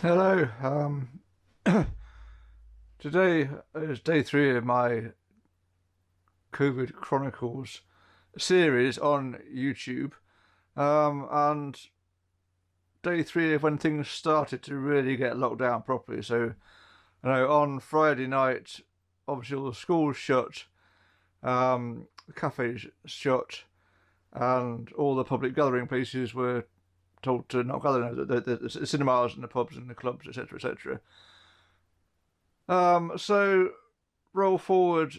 Hello. Today is day three of my COVID Chronicles series on YouTube, and day three of when things started to really get locked down properly. So, on Friday night, obviously all the schools shut, the cafes shut, and all the public gathering places were told to not gather. The cinemas and the pubs and the clubs, etc., etc. So roll forward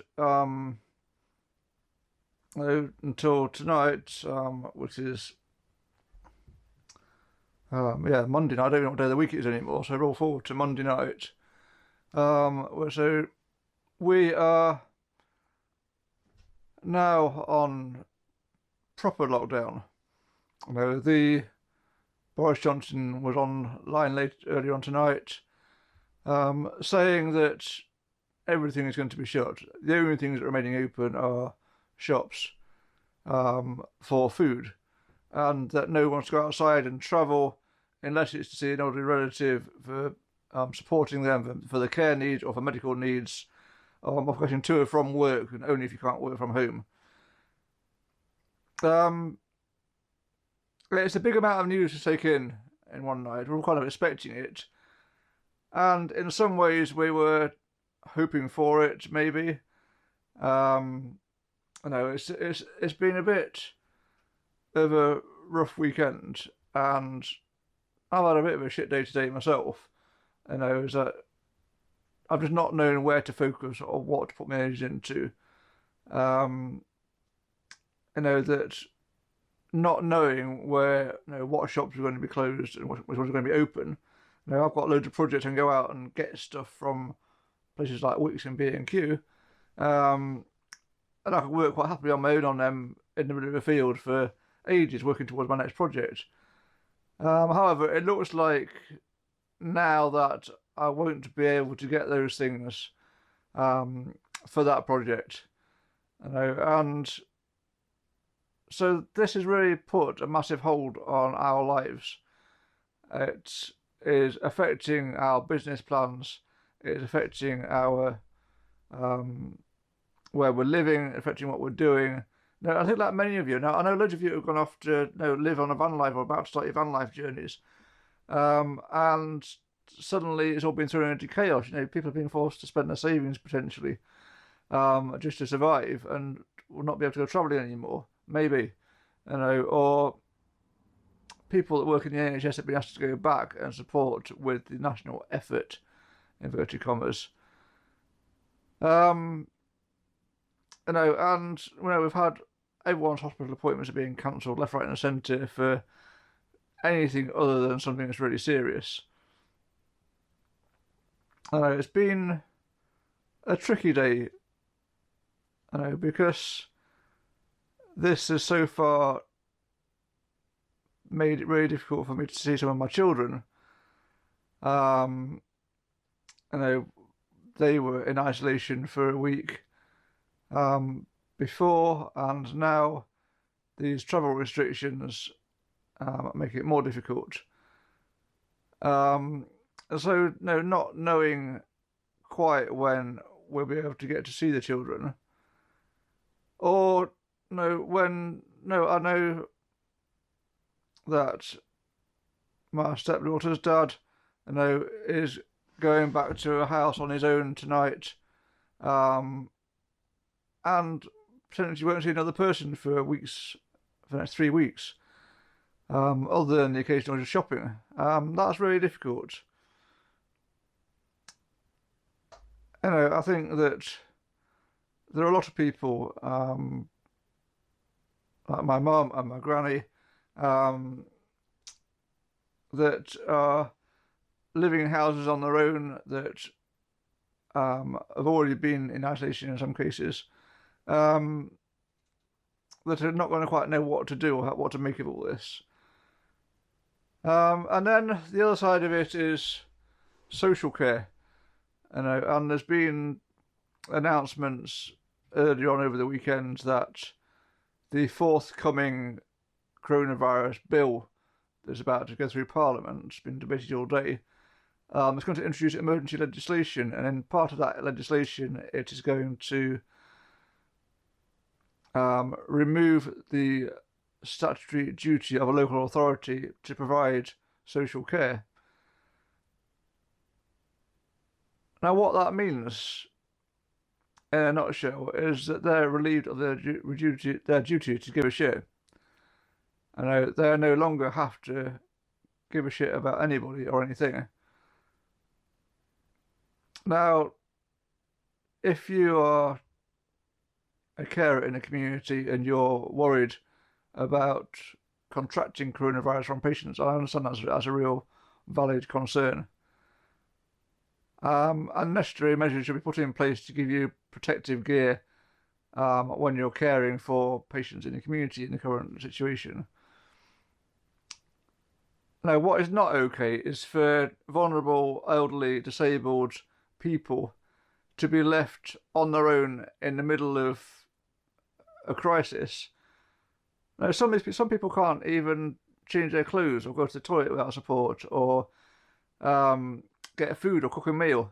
until tonight, which is Monday night. I don't know what day of the week it is anymore. So roll forward to Monday night. So we are now on proper lockdown. The Boris Johnson was online earlier on tonight, saying that everything is going to be shut. The only things that are remaining open are shops for food, and that no one to go outside and travel unless it's to see an elderly relative for supporting them for the care needs or for medical needs, of getting to or from work, and only if you can't work from home. It's a big amount of news to take in one night. We're all kind of expecting it, and in some ways we were hoping for it. Maybe I know it's been a bit of a rough weekend, and I've had a bit of a shit day today myself. Is that I've just not known where to focus or what to put my energy into. Um, that not knowing where what shops are going to be closed and which ones are going to be open. I've got loads of projects and go out and get stuff from places like Wix and B&Q, and I can work quite happily on my own on them in the middle of the field for ages, working towards my next project. However, it looks like now that I won't be able to get those things for that project. And so this has really put a massive hold on our lives. It is affecting our business plans. It is affecting our where we're living, affecting what we're doing. Now, I think like many of you, now I know loads of you have gone off to live on a van life or about to start your van life journeys, and suddenly it's all been thrown into chaos. People are being forced to spend their savings potentially just to survive, and will not be able to go travelling anymore. Maybe, or people that work in the NHS have been asked to go back and support with the national effort, inverted commas. And we've had everyone's hospital appointments are being cancelled left, right, and centre for anything other than something that's really serious. It's been a tricky day, because this has so far made it really difficult for me to see some of my children. Um, they were in isolation for a week before, and now these travel restrictions make it more difficult. So, no, not knowing quite when we'll be able to get to see the children, or I know that my stepdaughter's dad, is going back to a house on his own tonight, and potentially won't see another person for weeks, for the next 3 weeks, other than the occasional just shopping. That's really difficult. I think that there are a lot of people, like my mum and my granny, that are living in houses on their own that have already been in isolation in some cases, that are not going to quite know what to do or what to make of all this. And then the other side of it is social care. And there's been announcements earlier on over the weekend that the forthcoming coronavirus bill that's about to go through Parliament, it's been debated all day, It's going to introduce emergency legislation, and in part of that legislation, it is going to remove the statutory duty of a local authority to provide social care. Now, what that means, in a nutshell, is that they're relieved of their duty to give a shit. And they no longer have to give a shit about anybody or anything. Now, if you are a carer in a community and you're worried about contracting coronavirus from patients, I understand that's a real valid concern. And necessary measures should be put in place to give you protective gear when you're caring for patients in the community in the current situation. Now, what is not okay is for vulnerable, elderly, disabled people to be left on their own in the middle of a crisis. Now, some people can't even change their clothes or go to the toilet without support, or get food or cook a meal.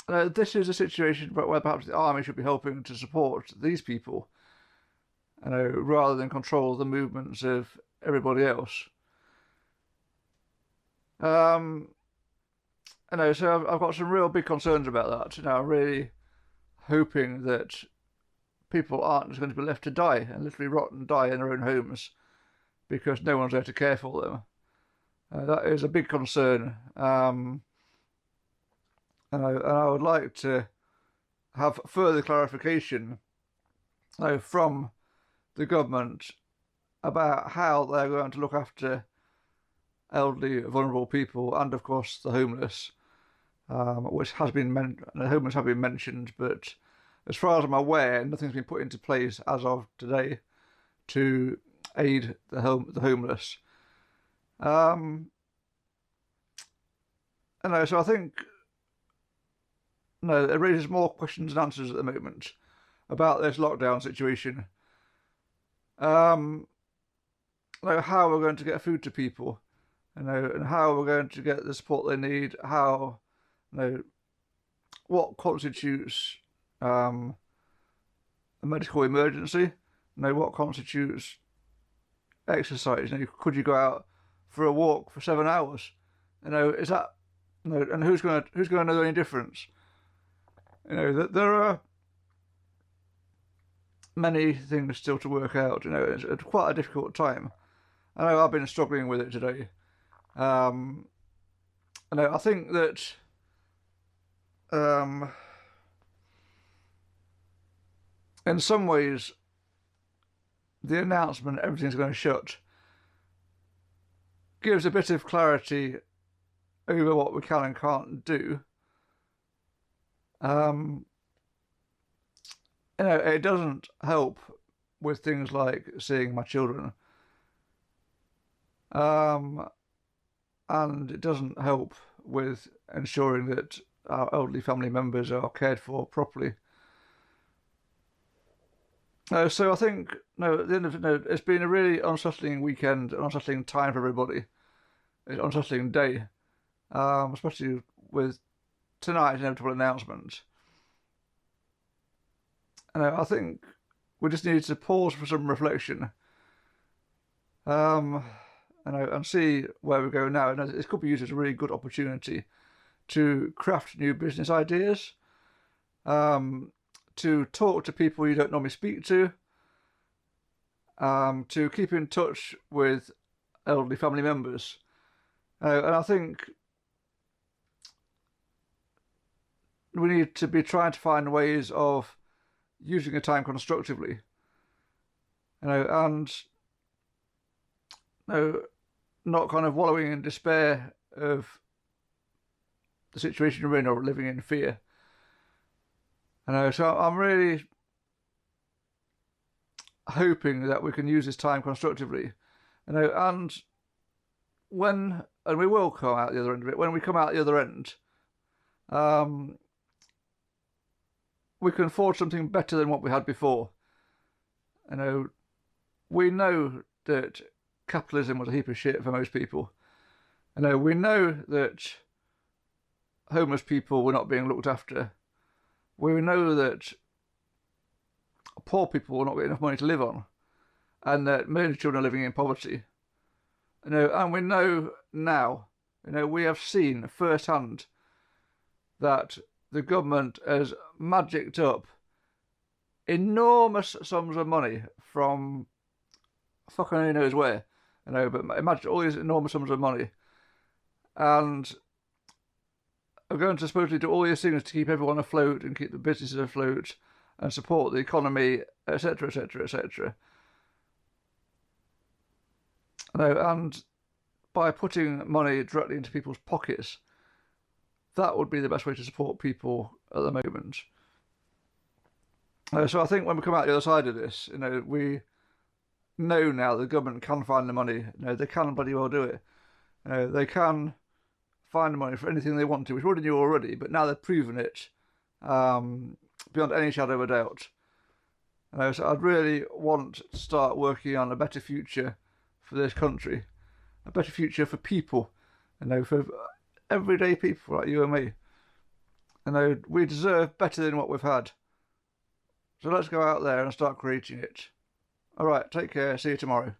This is a situation where perhaps the army should be helping to support these people, rather than control the movements of everybody else. So I've got some real big concerns about that. I'm really hoping that people aren't just going to be left to die and literally rot and die in their own homes because no one's there to care for them. That is a big concern. And I would like to have further clarification from the government about how they're going to look after elderly, vulnerable people, and of course the homeless, which has been the homeless have been mentioned, but as far as I'm aware, nothing's been put into place as of today to aid the homeless. So I think it raises more questions and answers at the moment about this lockdown situation. How we're going to get food to people, and how we're going to get the support they need. What constitutes a medical emergency? What constitutes exercise? Could you go out for a walk for 7 hours? Is that and who's going to know any difference? There are many things still to work out. It's quite a difficult time. I know I've been struggling with it today. I think that in some ways the announcement everything's going to shut gives a bit of clarity over what we can and can't do. It doesn't help with things like seeing my children. And it doesn't help with ensuring that our elderly family members are cared for properly. So I think, at the end of it, it's been a really unsettling weekend, an unsettling time for everybody. It's an unsettling day, especially with tonight's inevitable announcement. I think we just need to pause for some reflection, and see where we go now. And this could be used as a really good opportunity to craft new business ideas, to talk to people you don't normally speak to keep in touch with elderly family members. And I think we need to be trying to find ways of using the time constructively, and not kind of wallowing in despair of the situation you're in or living in fear. So I'm really hoping that we can use this time constructively, and we will come out the other end of it. When we come out the other end, we can forge something better than what we had before. We know that capitalism was a heap of shit for most people. We know that homeless people were not being looked after. We know that poor people will not get enough money to live on, and that millions of children are living in poverty. And we know now, we have seen firsthand that the government has magicked up enormous sums of money from fucking only knows where. But imagine all these enormous sums of money, and are going to supposedly do all these things to keep everyone afloat and keep the businesses afloat and support the economy, etc., etc., etc. And by putting money directly into people's pockets, that would be the best way to support people at the moment. So I think when we come out the other side of this, we know now the government can find the money. They can bloody well do it. They can find the money for anything they want to, which we already knew already, but now they've proven it beyond any shadow of a doubt. So I'd really want to start working on a better future for this country, a better future for people, for everyday people like you and me. We deserve better than what we've had. So let's go out there and start creating it. All right, take care. See you tomorrow.